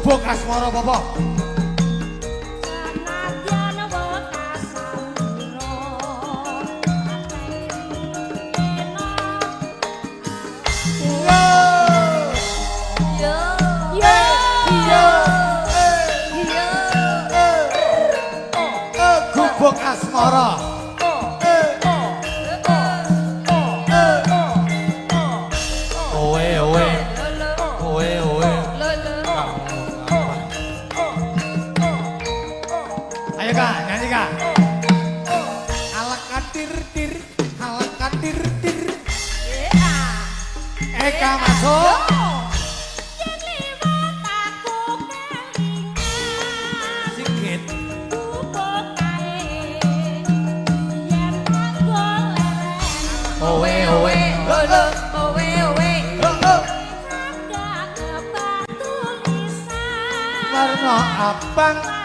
gubuk asmara apa? Gubuk asmara. Ayo Kak, nyanyi Kak. Alakatir tir, alakatir tir. Eka masuk. Sikit. Owe owe, lolo, owe owe, lolo. Warna abang.